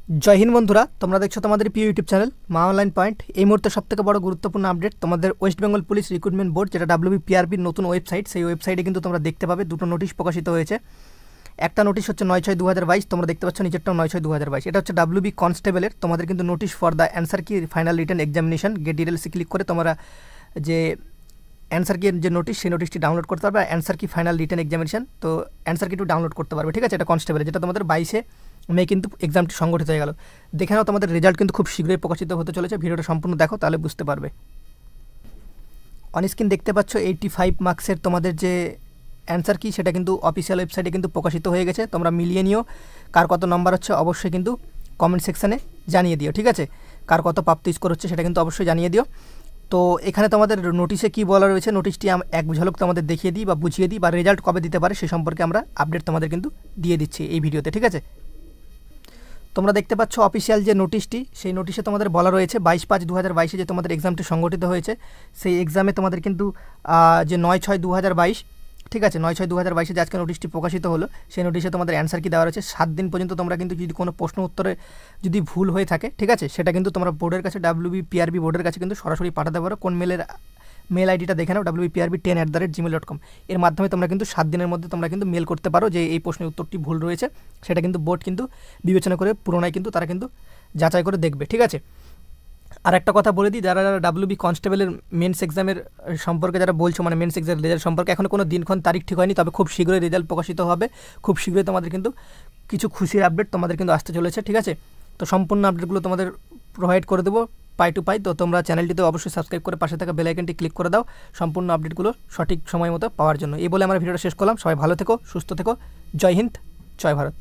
जय हिंद बंधुरा তোমরা দেখছো তোমাদের প্রিয় ইউটিউব চ্যানেল মা অনলাইন পয়েন্ট। এই মুহূর্তে সবথেকে বড় গুরুত্বপূর্ণ আপডেট তোমাদের West Bengal police recruitment board যেটা WBPRBর নতুন ওয়েবসাইট, সেই ওয়েবসাইটে কিন্তু তোমরা দেখতে পাবে দুটো নোটিশ প্রকাশিত হয়েছে। একটা নোটিশ হচ্ছে 9/6/2022, তোমরা দেখতে পাচ্ছ নিচেরটাও 9/6/2022। এটা হচ্ছে WB কনস্টেবলের তোমাদের কিন্তু নোটিশ ফর দ্য অ্যান্সার কি ফাইনাল রিটেন এক্সামিনেশন। গেট ডিটেলসে ক্লিক করে তোমরা যে অ্যান্সার কি যে নোটিশ, সেই নোটিশটি ডাউনলোড করতে পারবে। অ্যান্সার কি ফাইনাল রিটেন এক্সামিনেশন, তো অ্যান্সার কিটু ডাউনলোড করতে পারবে, ঠিক আছে। এটা কনস্টেবলের, যেটা তোমাদের 22 মে কিন্তু এক্সামটি সংগঠিত হয়ে গেল। দেখে নাও তোমাদের রেজাল্ট কিন্তু খুব শীঘ্রই প্রকাশিত হতে চলেছে। ভিডিওটা সম্পূর্ণ দেখো, তাহলে বুঝতে পারবে। অন স্ক্রিন দেখতে পাচ্ছ 85 মার্কসের তোমাদের যে অ্যান্সার কি, সেটা কিন্তু অফিসিয়াল ওয়েবসাইটে কিন্তু প্রকাশিত হয়ে গেছে। তোমরা মিলিয়ে নিও কার কত নাম্বার হচ্ছে, অবশ্যই কিন্তু কমেন্ট সেকশানে জানিয়ে দিও, ঠিক আছে। কার কত প্রাপ্ত স্কোর হচ্ছে সেটা কিন্তু অবশ্যই জানিয়ে দিও। তো এখানে তোমাদের নোটিশে কি বলা রয়েছে, নোটিশটি এক ঝলক তোমাদের দেখিয়ে দিই বা বুঝিয়ে দিই, বা রেজাল্ট কবে দিতে পারে সে সম্পর্কে আমরা আপডেট তোমাদের কিন্তু দিয়ে দিচ্ছি এই ভিডিওতে, ঠিক আছে। তোমরা দেখতে পাচ্ছ অফিসিয়াল যে নোটিশটি, সেই নোটিশে তোমাদের বলা রয়েছে 22/5/2022 যে তোমাদের এক্সামটি সংগঠিত হয়েছে। সেই এক্সামে তোমাদের কিন্তু যে 9/6/2022, ঠিক আছে, 9/6/2022 যে আজকে নোটিশটি প্রকাশিত হলো, সেই নোটিশে তোমাদের অ্যান্সার কি দেওয়া রয়েছে। 7 দিন পর্যন্ত তোমরা কিন্তু যদি কোনো প্রশ্ন উত্তরে যদি ভুল হয়ে থাকে, ঠিক আছে, সেটা কিন্তু তোমরা বোর্ডের কাছে WBPRB বোর্ডের কাছে কিন্তু সরাসরি পাঠাতে পারো। কোন মেল আইডিটা দেখে নাও, wbrb10@gmail.com। এর মাধ্যমে তোমরা কিন্তু 7 দিনের মধ্যে তোমরা কিন্তু মেল করতে পারো যে এই প্রশ্নের উত্তরটি ভুল রয়েছে। সেটা কিন্তু বোর্ড কিন্তু বিবেচনা করে পুরোনায় কিন্তু তারা কিন্তু যাচাই করে দেখবে, ঠিক আছে। আর একটা কথা বলে দিই, যারা WB কনস্টেবলের মেন্স এক্সামের সম্পর্কে যারা বলছো, মানে মেন্স এক্সামের রেজাল্ট সম্পর্কে এখন কোনো দিনক্ষণ তারিখ ঠিক হয়নি, তবে খুব শীঘ্রই রেজাল্ট প্রকাশিত হবে। খুব শীঘ্রই তোমাদের কিন্তু কিছু খুশির আপডেট তোমাদের কিন্তু আসতে চলেছে, ঠিক আছে। তো সম্পূর্ণ আপডেটগুলো তোমাদের প্রোভাইড করে দেবো পাই টু পাই। তো তোমরা চ্যানেলটিতে অবশ্যই সাবস্ক্রাইব করে পাশে থাকা বেল আইকনটি ক্লিক করে দাও সম্পূর্ণ আপডেটগুলো সঠিক সময় মতো পাওয়ার জন্য। এই বলে আমরা ভিডিওটা শেষ করলাম। সবাই ভালো থেকো, সুস্থ থেকো। জয় হিন্দ, জয় ভারত।